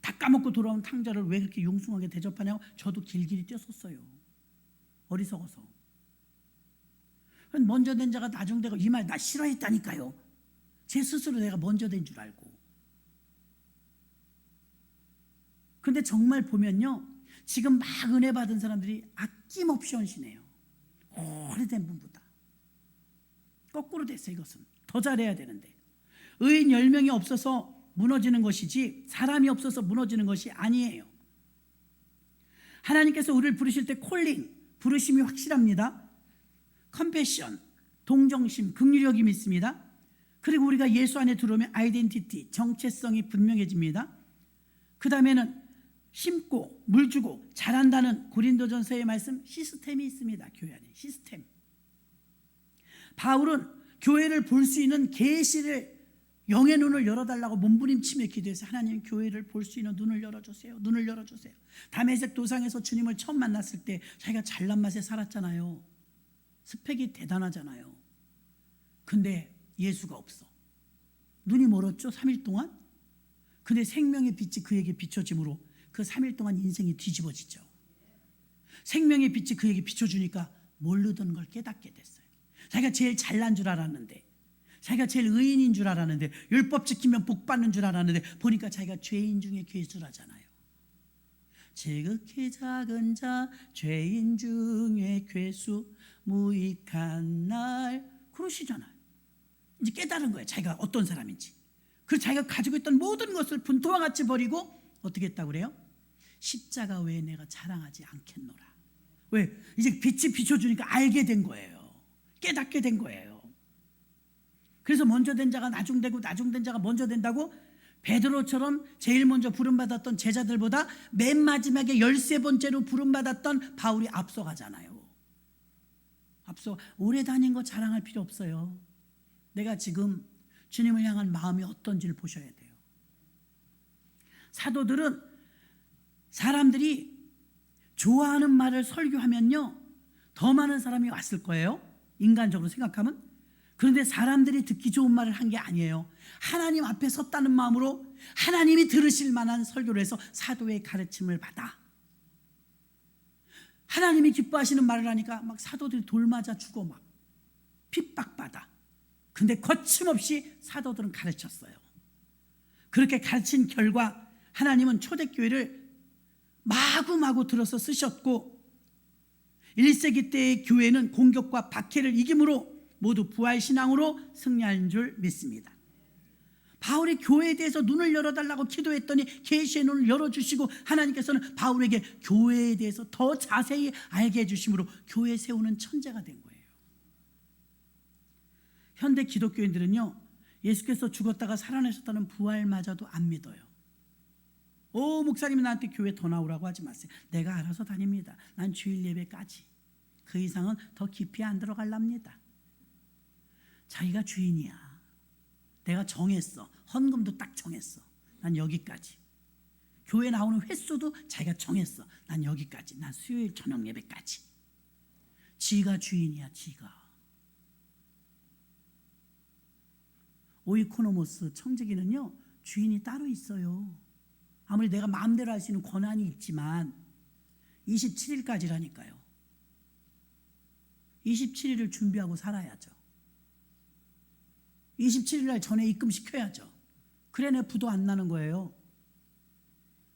S1: 다 까먹고 돌아온 탕자를 왜 그렇게 용숭하게 대접하냐고 저도 길길이 뛰었었어요. 어리석어서. 먼저 된 자가 나중되고 이 말 나 싫어했다니까요. 제 스스로 내가 먼저 된 줄 알고. 근데 정말 보면요. 지금 막 은혜 받은 사람들이 아낌없이 헌신해요. 오래된 분보다. 거꾸로 됐어요 이것은. 더 잘해야 되는데. 의인 10명이 없어서 무너지는 것이지 사람이 없어서 무너지는 것이 아니에요. 하나님께서 우리를 부르실 때 콜링, 부르심이 확실합니다. 컴패션, 동정심, 긍휼력이 있습니다. 그리고 우리가 예수 안에 들어오면 아이덴티티, 정체성이 분명해집니다. 그 다음에는 심고 물 주고 잘한다는 고린도전서의 말씀 시스템이 있습니다. 교회 안에 시스템. 바울은 교회를 볼 수 있는 계시를 영의 눈을 열어달라고 몸부림치며 기도해서 하나님 교회를 볼 수 있는 눈을 열어주세요. 눈을 열어주세요. 다메섹 도상에서 주님을 처음 만났을 때 자기가 잘난 맛에 살았잖아요. 스펙이 대단하잖아요. 근데 예수가 없어. 눈이 멀었죠 3일 동안. 근데 생명의 빛이 그에게 비춰짐으로 그 3일 동안 인생이 뒤집어지죠. 생명의 빛이 그에게 비춰주니까 모르던 걸 깨닫게 됐어요. 자기가 제일 잘난 줄 알았는데, 자기가 제일 의인인 줄 알았는데, 율법 지키면 복 받는 줄 알았는데 보니까 자기가 죄인 중에 괴수라잖아요. 지극히 작은 자 죄인 중에 괴수 무익한 날 그러시잖아요. 이제 깨달은 거예요. 자기가 어떤 사람인지. 그래서 자기가 가지고 있던 모든 것을 분토와 같이 버리고 어떻게 했다고 그래요? 십자가 외에 내가 자랑하지 않겠노라. 왜? 이제 빛이 비춰주니까 알게 된 거예요. 깨닫게 된 거예요. 그래서 먼저 된 자가 나중되고 나중된 자가 먼저 된다고 베드로처럼 제일 먼저 부름받았던 제자들보다 맨 마지막에 13번째로 부름받았던 바울이 앞서가잖아요. 앞서 오래 다닌 거 자랑할 필요 없어요. 내가 지금 주님을 향한 마음이 어떤지를 보셔야 돼요. 사도들은 사람들이 좋아하는 말을 설교하면요 더 많은 사람이 왔을 거예요. 인간적으로 생각하면. 그런데 사람들이 듣기 좋은 말을 한 게 아니에요. 하나님 앞에 섰다는 마음으로 하나님이 들으실 만한 설교를 해서 사도의 가르침을 받아. 하나님이 기뻐하시는 말을 하니까 막 사도들이 돌 맞아 죽어 막 핍박받아. 근데 거침없이 사도들은 가르쳤어요. 그렇게 가르친 결과 하나님은 초대교회를 마구마구 들어서 쓰셨고 1세기 때의 교회는 공격과 박해를 이김으로 모두 부활신앙으로 승리한 줄 믿습니다. 바울이 교회에 대해서 눈을 열어달라고 기도했더니 계시의 눈을 열어주시고 하나님께서는 바울에게 교회에 대해서 더 자세히 알게 해주심으로 교회 세우는 천재가 된 거예요. 현대 기독교인들은요 예수께서 죽었다가 살아나셨다는 부활마저도 안 믿어요. 목사님이 나한테 교회 더 나오라고 하지 마세요. 내가 알아서 다닙니다. 난 주일 예배까지. 그 이상은 더 깊이 안 들어갈랍니다. 자기가 주인이야. 내가 정했어. 헌금도 딱 정했어. 난 여기까지. 교회 나오는 횟수도 자기가 정했어. 난 여기까지. 난 수요일 저녁 예배까지. 지가 주인이야. 지가. 오이코노모스 청지기는요 주인이 따로 있어요. 아무리 내가 마음대로 할 수 있는 권한이 있지만 27일까지라니까요. 27일을 준비하고 살아야죠. 27일 날 전에 입금시켜야죠. 그래 내 부도 안 나는 거예요.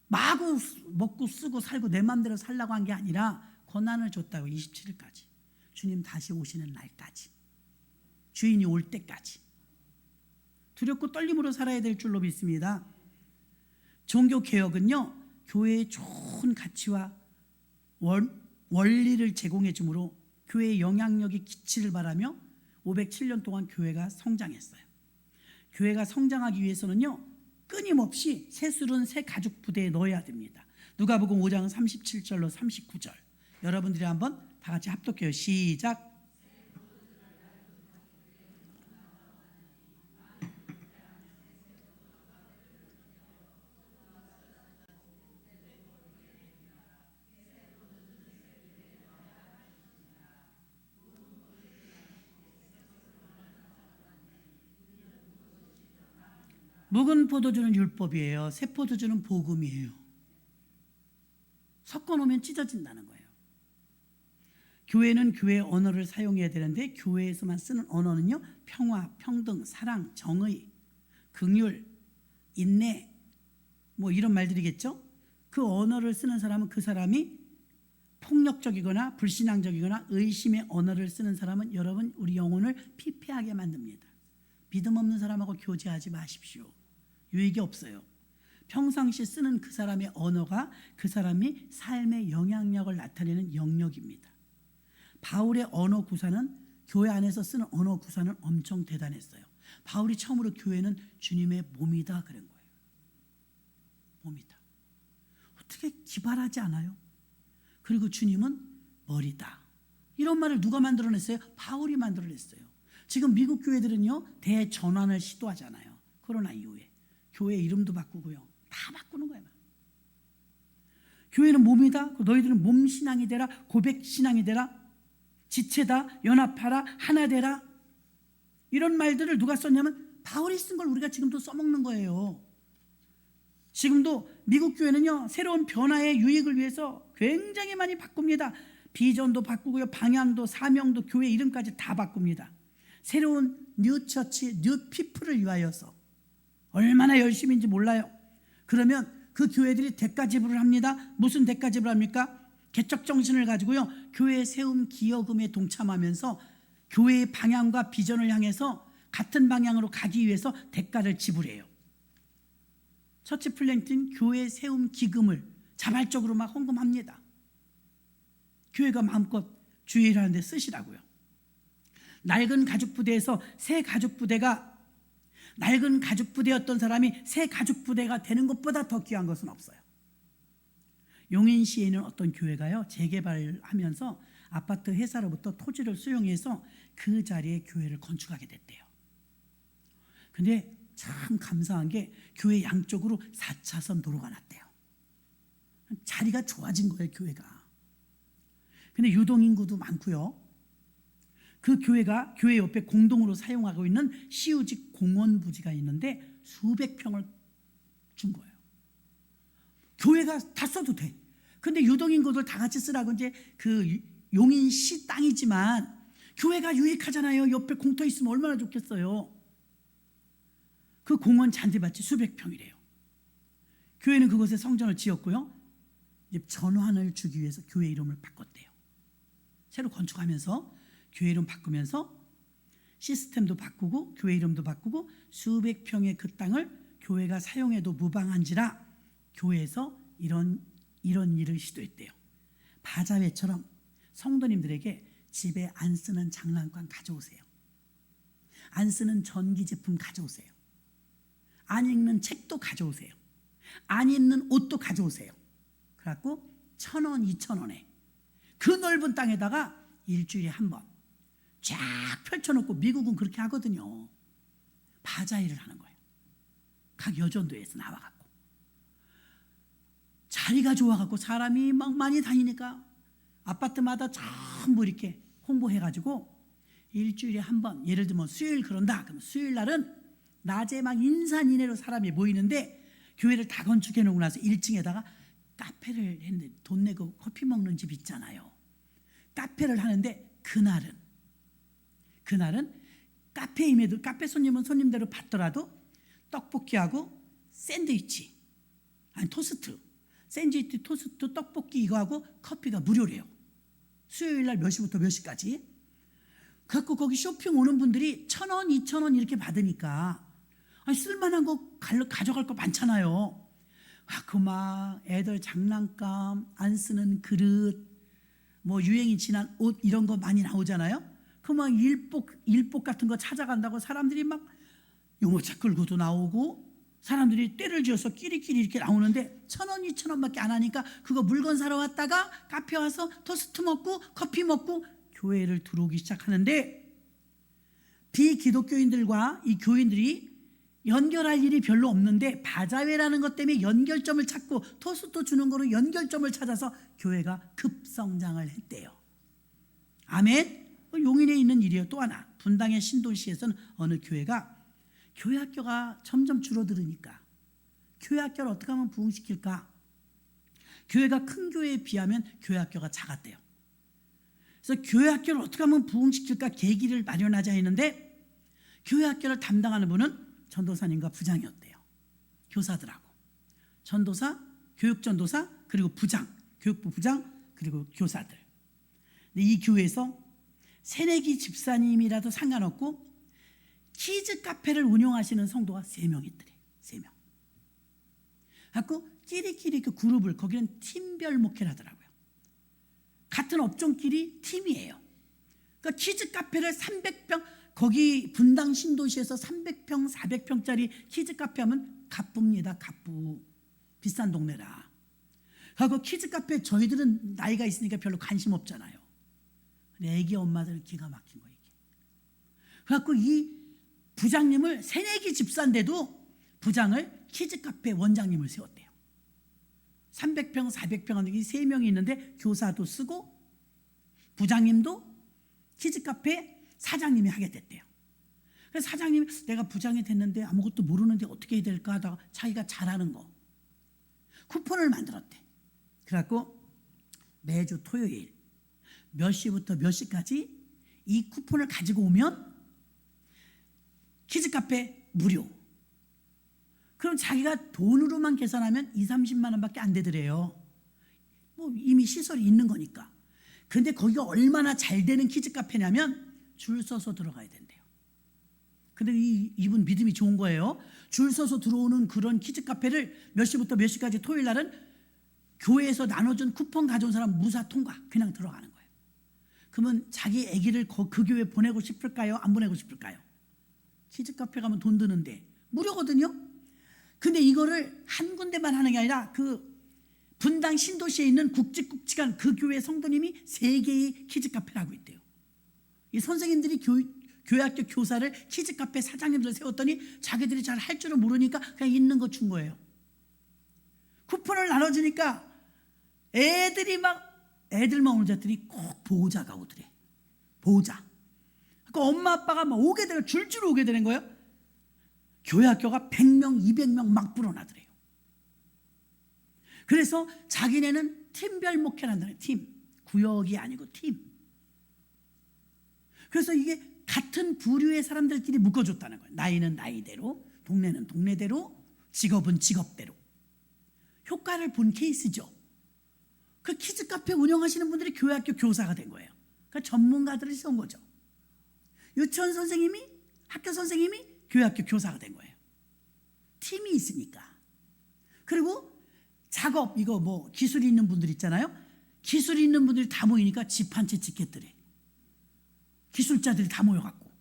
S1: 마구 먹고 쓰고 살고 내 맘대로 살라고 한 게 아니라 권한을 줬다고. 27일까지 주님 다시 오시는 날까지, 주인이 올 때까지 두렵고 떨림으로 살아야 될 줄로 믿습니다. 종교개혁은요, 교회의 좋은 가치와 원리를 제공해 주므로 교회의 영향력이 기치를 바라며 507년 동안 교회가 성장했어요. 교회가 성장하기 위해서는요, 끊임없이 새술은 새 가죽 부대에 넣어야 됩니다. 누가복음 5장 37절로 39절 여러분들이 한번 다 같이 합독해요. 시작. 묵은 포도주는 율법이에요. 새 포도주는 복음이에요. 섞어놓으면 찢어진다는 거예요. 교회는 교회의 언어를 사용해야 되는데 교회에서만 쓰는 언어는요, 평화, 평등, 사랑, 정의, 긍휼, 인내 뭐 이런 말들이겠죠. 그 언어를 쓰는 사람은 그 사람이 폭력적이거나 불신앙적이거나 의심의 언어를 쓰는 사람은 여러분 우리 영혼을 피폐하게 만듭니다. 믿음 없는 사람하고 교제하지 마십시오. 유익이 없어요. 평상시 쓰는 그 사람의 언어가 그 사람이 삶의 영향력을 나타내는 영역입니다. 바울의 언어 구사는, 교회 안에서 쓰는 언어 구사는 엄청 대단했어요. 바울이 처음으로 교회는 주님의 몸이다 그런 거예요. 몸이다. 어떻게 기발하지 않아요? 그리고 주님은 머리다. 이런 말을 누가 만들어냈어요? 바울이 만들어냈어요. 지금 미국 교회들은요, 대전환을 시도하잖아요. 코로나 이후에 교회 이름도 바꾸고요, 다 바꾸는 거예요. 교회는 몸이다. 너희들은 몸신앙이 되라, 고백신앙이 되라, 지체다, 연합하라, 하나 되라. 이런 말들을 누가 썼냐면 바울이 쓴 걸 우리가 지금도 써먹는 거예요. 지금도 미국 교회는요, 새로운 변화의 유익을 위해서 굉장히 많이 바꿉니다. 비전도 바꾸고요, 방향도, 사명도, 교회 이름까지 다 바꿉니다. 새로운 뉴 처치, 뉴 피플을 위하여서 얼마나 열심인지 몰라요. 그러면 그 교회들이 대가 지불을 합니다. 무슨 대가 지불을 합니까? 개척 정신을 가지고요, 교회 세움 기여금에 동참하면서 교회의 방향과 비전을 향해서 같은 방향으로 가기 위해서 대가를 지불해요. 처치 플랜팅 교회 세움 기금을 자발적으로 막 헌금합니다. 교회가 마음껏 주의를 하는데 쓰시라고요. 낡은 가죽 부대에서 새 가죽 부대가, 낡은 가죽 부대였던 사람이 새 가죽 부대가 되는 것보다 더 귀한 것은 없어요. 용인시에 있는 어떤 교회가요, 재개발을 하면서 아파트 회사로부터 토지를 수용해서 그 자리에 교회를 건축하게 됐대요. 근데 참 감사한 게 교회 양쪽으로 4차선 도로가 났대요. 자리가 좋아진 거예요, 교회가. 근데 유동인구도 많고요. 그 교회가 교회 옆에 공동으로 사용하고 있는 시우직 공원 부지가 있는데 수백 평을 준 거예요. 교회가 다 써도 돼. 근데 유동인구들 다 같이 쓰라고 이제 그 용인시 땅이지만 교회가 유익하잖아요. 옆에 공터 있으면 얼마나 좋겠어요. 그 공원 잔디밭이 수백 평이래요. 교회는 그곳에 성전을 지었고요, 이제 전환을 주기 위해서 교회 이름을 바꿨대요. 새로 건축하면서 교회 이름 바꾸면서 시스템도 바꾸고 교회 이름도 바꾸고 수백 평의 그 땅을 교회가 사용해도 무방한지라 교회에서 이런 일을 시도했대요. 바자회처럼 성도님들에게 집에 안 쓰는 장난감 가져오세요. 안 쓰는 전기 제품 가져오세요. 안 읽는 책도 가져오세요. 안 입는 옷도 가져오세요. 그래갖고 1,000원, 2,000원에 그 넓은 땅에다가 일주일에 한 번 쫙 펼쳐놓고, 미국은 그렇게 하거든요. 바자회를 하는 거예요. 각 여전도에서 나와갖고 자리가 좋아갖고 사람이 막 많이 다니니까 아파트마다 전부 이렇게 홍보해가지고 일주일에 한 번, 예를 들면 수요일 그런다. 그럼 수요일 날은 낮에 막 인산인해로 사람이 모이는데 교회를 다 건축해 놓고 나서 1층에다가 카페를 했는데, 돈 내고 커피 먹는 집 있잖아요. 카페를 하는데 그날은 카페에 임해도 카페 손님은 손님대로 받더라도 떡볶이하고 샌드위치, 아니 토스트, 샌드위치, 토스트, 떡볶이 이거하고 커피가 무료래요. 수요일날 몇 시부터 몇 시까지. 그래갖고 거기 쇼핑 오는 분들이 1,000원, 2,000원 이렇게 받으니까 아니 쓸만한 거 가져갈 거 많잖아요. 그 막 애들 장난감, 안 쓰는 그릇, 뭐 유행이 지난 옷 이런 거 많이 나오잖아요. 그 막 일복 같은 거 찾아간다고 사람들이 막 유모차 끌고도 나오고 사람들이 때를 지어서 끼리끼리 이렇게 나오는데 1,000원, 2,000원밖에 안 하니까 그거 물건 사러 왔다가 카페 와서 토스트 먹고 커피 먹고 교회를 들어오기 시작하는데 비기독교인들과 이 교인들이 연결할 일이 별로 없는데 바자회라는 것 때문에 연결점을 찾고 토스트 주는 거로 연결점을 찾아서 교회가 급성장을 했대요. 아멘. 용인에 있는 일이에요. 또 하나 분당의 신도시에서는 어느 교회가 교회 학교가 점점 줄어들으니까 교회 학교를 어떻게 하면 부흥시킬까? 교회가 큰 교회에 비하면 교회 학교가 작았대요. 그래서 교회 학교를 어떻게 하면 부흥시킬까 계기를 마련하자 했는데 교회 학교를 담당하는 분은 전도사님과 부장이었대요. 교사들하고 전도사, 교육전도사, 그리고 부장, 교육부 부장, 그리고 교사들. 근데 이 교회에서 새내기 집사님이라도 상관없고 키즈 카페를 운영하시는 성도가 3명 있더래. 3명. 그래서 끼리끼리 그 그룹을 거기는 팀별 목회를 하더라고요. 같은 업종끼리 팀이에요. 그러니까 키즈 카페를 300평, 거기 분당 신도시에서 300평, 400평짜리 키즈 카페 하면 갑부입니다. 갑부. 비싼 동네라. 그리고 키즈 카페 저희들은 나이가 있으니까 별로 관심 없잖아요. 근데 애기 엄마들 기가 막힌 거예요. 그래갖고 이 부장님을 새내기 집사인데도 부장을 키즈 카페 원장님을 세웠대요. 300평, 400평 하는 게 3명이 있는데 교사도 쓰고 부장님도 키즈 카페 사장님이 하게 됐대요. 그래서 사장님이 내가 부장이 됐는데 아무것도 모르는데 어떻게 해야 될까 하다가 자기가 잘하는 거 쿠폰을 만들었대. 그래갖고 매주 토요일 몇 시부터 몇 시까지 이 쿠폰을 가지고 오면 키즈 카페 무료. 그럼 자기가 돈으로만 계산하면 2, 30만 원밖에 안 되더래요. 뭐 이미 시설이 있는 거니까. 근데 거기가 얼마나 잘 되는 키즈 카페냐면 줄 서서 들어가야 된대요. 근데 이분 믿음이 좋은 거예요. 줄 서서 들어오는 그런 키즈 카페를 몇 시부터 몇 시까지 토요일 날은 교회에서 나눠준 쿠폰 가져온 사람 무사 통과 그냥 들어가는 거예요. 그러면 자기 아기를 그 교회 보내고 싶을까요? 안 보내고 싶을까요? 키즈 카페 가면 돈 드는데 무료거든요. 근데 이거를 한 군데만 하는 게 아니라 그 분당 신도시에 있는 굵직굵직한 그 교회 성도님이 3개의 키즈 카페를 하고 있대요. 이 선생님들이 교회학교 교사를 키즈 카페 사장님들 세웠더니 자기들이 잘 할 줄은 모르니까 그냥 있는 거 준 거예요. 쿠폰을 나눠주니까 애들만 오는 잤더니 꼭 보호자가 오더래. 보호자. 그러니까 엄마 아빠가 막 오게 되는 줄줄 오게 되는 거예요. 교회 학교가 100명, 200명 막 불어나더래요. 그래서 자기네는 팀별 목회를 한다는 팀. 구역이 아니고 팀. 그래서 이게 같은 부류의 사람들끼리 묶어줬다는 거예요. 나이는 나이대로, 동네는 동네대로, 직업은 직업대로. 효과를 본 케이스죠. 그 키즈 카페 운영하시는 분들이 교회 학교 교사가 된 거예요. 그러니까 전문가들을 세운 거죠. 유치원 선생님이, 학교 선생님이 교회 학교 교사가 된 거예요. 팀이 있으니까. 그리고 작업, 이거 뭐 기술이 있는 분들 있잖아요. 기술이 있는 분들이 다 모이니까 집 한 채 짓겠더래. 기술자들이 다 모여갖고.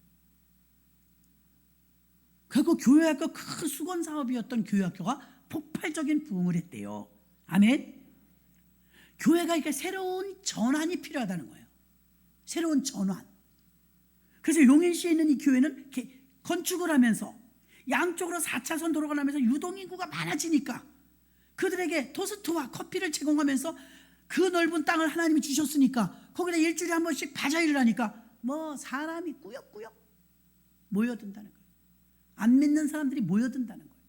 S1: 그리고 교회 학교 큰 수건 사업이었던 교회 학교가 폭발적인 부흥을 했대요. 아멘. 교회가 이렇게 새로운 전환이 필요하다는 거예요. 새로운 전환. 그래서 용인시에 있는 이 교회는 이렇게 건축을 하면서 양쪽으로 4차선 도로가 나면서 유동인구가 많아지니까 그들에게 토스트와 커피를 제공하면서 그 넓은 땅을 하나님이 주셨으니까 거기다 일주일에 한 번씩 바자회를 하니까 뭐 사람이 꾸역꾸역 모여든다는 거예요. 안 믿는 사람들이 모여든다는 거예요.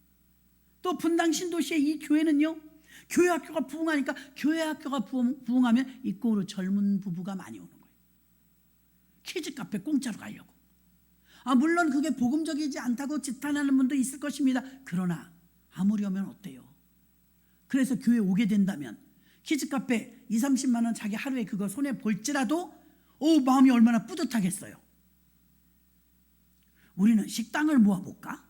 S1: 또 분당 신도시의 이 교회는요, 교회 학교가 부흥하니까 교회 학교가 부흥하면 이쪽으로 젊은 부부가 많이 오는 거예요. 키즈 카페 공짜로 가려고. 물론 그게 복음적이지 않다고 지탄하는 분도 있을 것입니다. 그러나 아무려면 어때요? 그래서 교회 오게 된다면 키즈카페 2, 30만 원 자기 하루에 그거 손에 볼지라도 마음이 얼마나 뿌듯하겠어요. 우리는 식당을 모아볼까?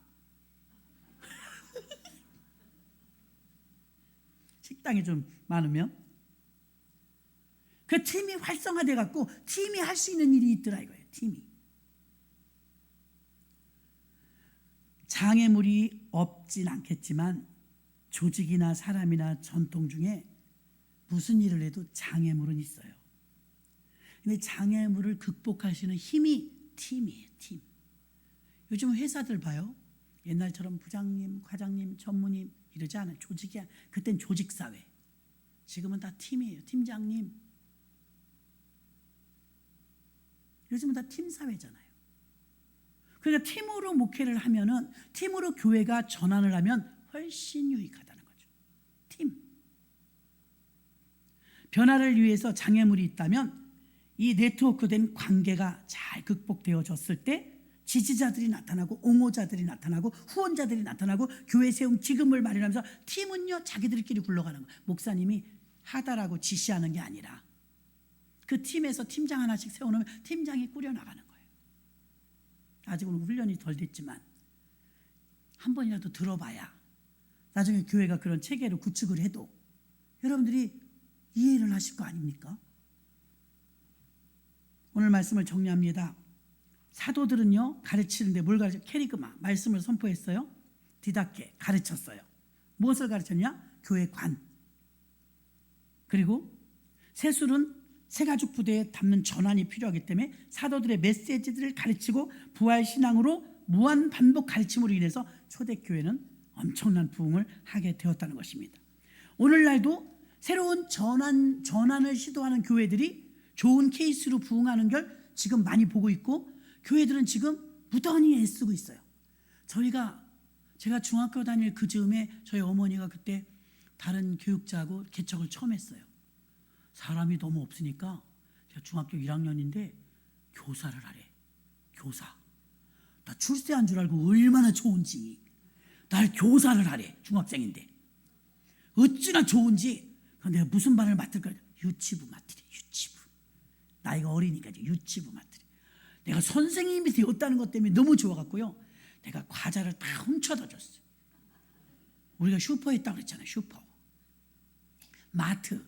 S1: 식당이 좀 많으면 그 팀이 활성화돼 갖고 팀이 할 수 있는 일이 있더라 이거예요. 팀이. 장애물이 없진 않겠지만 조직이나 사람이나 전통 중에 무슨 일을 해도 장애물은 있어요. 근데 장애물을 극복할 수 있는 힘이 팀이에요. 팀. 요즘 회사들 봐요. 옛날처럼 부장님, 과장님, 전무님 이러지 않아요. 조직이야. 그땐 조직사회. 지금은 다 팀이에요. 팀장님. 요즘은 다 팀사회잖아요. 그러니까 팀으로 목회를 하면은, 팀으로 교회가 전환을 하면 훨씬 유익하다는 거죠. 팀. 변화를 위해서 장애물이 있다면 이 네트워크된 관계가 잘 극복되어졌을 때 지지자들이 나타나고 옹호자들이 나타나고 후원자들이 나타나고 교회 세움 기금을 마련하면서 팀은요 자기들끼리 굴러가는 거예요. 목사님이 하다라고 지시하는 게 아니라 그 팀에서 팀장 하나씩 세워놓으면 팀장이 꾸려나가는 거예요. 아직은 훈련이 덜 됐지만 한 번이라도 들어봐야 나중에 교회가 그런 체계를 구축을 해도 여러분들이 이해를 하실 거 아닙니까? 오늘 말씀을 정리합니다. 사도들은요 가르치는데 뭘 가르쳐? 캐리그마 말씀을 선포했어요. 디다케 가르쳤어요. 무엇을 가르쳤냐? 교회 관. 그리고 세술은 새가죽 부대에 담는 전환이 필요하기 때문에 사도들의 메시지들을 가르치고 부활신앙으로 무한 반복 가르침으로 인해서 초대교회는 엄청난 부흥을 하게 되었다는 것입니다. 오늘날도 새로운 전환을 시도하는 교회들이 좋은 케이스로 부흥하는 걸 지금 많이 보고 있고 교회들은 지금 무던히 애쓰고 있어요. 제가 중학교 다닐 그 즈음에 저희 어머니가 그때 다른 교육자하고 개척을 처음 했어요. 사람이 너무 없으니까 제가 중학교 1학년인데 교사를 하래. 교사. 나 출세한 줄 알고 얼마나 좋은지 날 교사를 하래. 중학생인데 어찌나 좋은지. 내가 무슨 반을 맡을까? 유치부 맡으래. 유치부. 나이가 어리니까 이제 유치부 맡으래. 내가 선생님이 되었다는 것 때문에 너무 좋아갖고요. 내가 과자를 다 훔쳐다 줬어요. 우리가 슈퍼에 있다고 그랬잖아요. 슈퍼. 마트.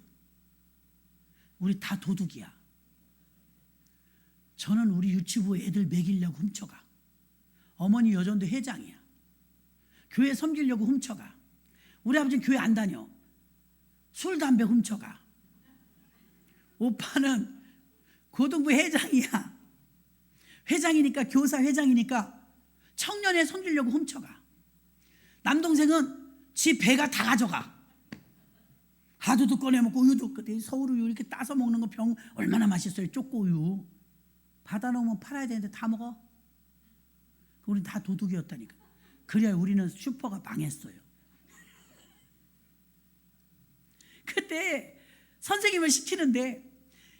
S1: 우리 다 도둑이야. 저는 우리 유치부 애들 먹이려고 훔쳐가. 어머니 여전도 회장이야. 교회 섬기려고 훔쳐가. 우리 아버지는 교회 안 다녀. 술, 담배 훔쳐가. 오빠는 고등부 회장이야. 회장이니까 교사 회장이니까 청년회 섬기려고 훔쳐가. 남동생은 지 배가 다 가져가. 하두도 꺼내 먹고 우유도 서울 우유 이렇게 따서 먹는 거 병 얼마나 맛있어요. 쪼꼬 우유 받아 놓으면 팔아야 되는데 다 먹어. 우리 다 도둑이었다니까. 그래야 우리는 슈퍼가 망했어요. 그때 선생님을 시키는데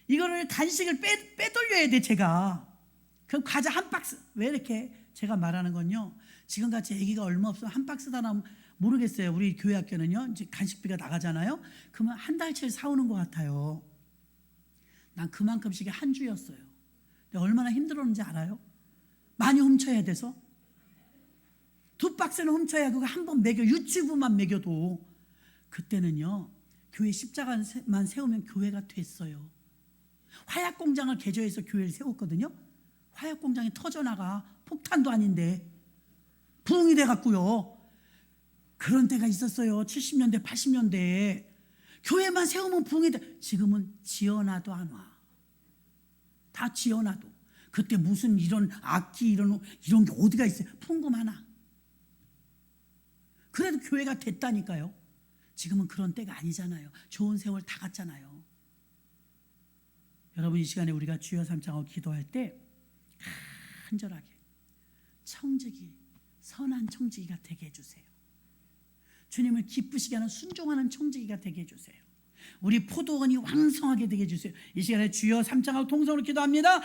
S1: 이거를 간식을 빼돌려야 돼. 제가 그럼 과자 한 박스. 왜 이렇게 제가 말하는 건요, 지금같이 아기가 얼마 없으면 한 박스 다 나오면 모르겠어요. 우리 교회 학교는요 이제 간식비가 나가잖아요. 그러면 한 달치를 사오는 것 같아요. 난 그만큼씩이 한 주였어요. 근데 얼마나 힘들었는지 알아요? 많이 훔쳐야 돼서 2박스는 훔쳐야 그거 한 번 먹여. 유치부만 먹여도. 그때는요 교회 십자가만 세우면 교회가 됐어요. 화약공장을 개조해서 교회를 세웠거든요. 화약공장이 터져나가. 폭탄도 아닌데 부흥이 돼갖고요. 그런 때가 있었어요. 70년대 80년대에 교회만 세우면 부흥이 돼. 지금은 지어놔도 안 와. 다 지어놔도. 그때 무슨 이런 악기 이런 게 어디가 있어요. 풍금 하나. 그래도 교회가 됐다니까요. 지금은 그런 때가 아니잖아요. 좋은 세월 다 갔잖아요. 여러분 이 시간에 우리가 주여 삼창하고 기도할 때 간절하게 청지기, 선한 청지기가 되게 해주세요. 주님을 기쁘시게 하는 순종하는 청지기가 되게 해주세요. 우리 포도원이 왕성하게 되게 해주세요. 이 시간에 주여 삼창하고 통성으로 기도합니다.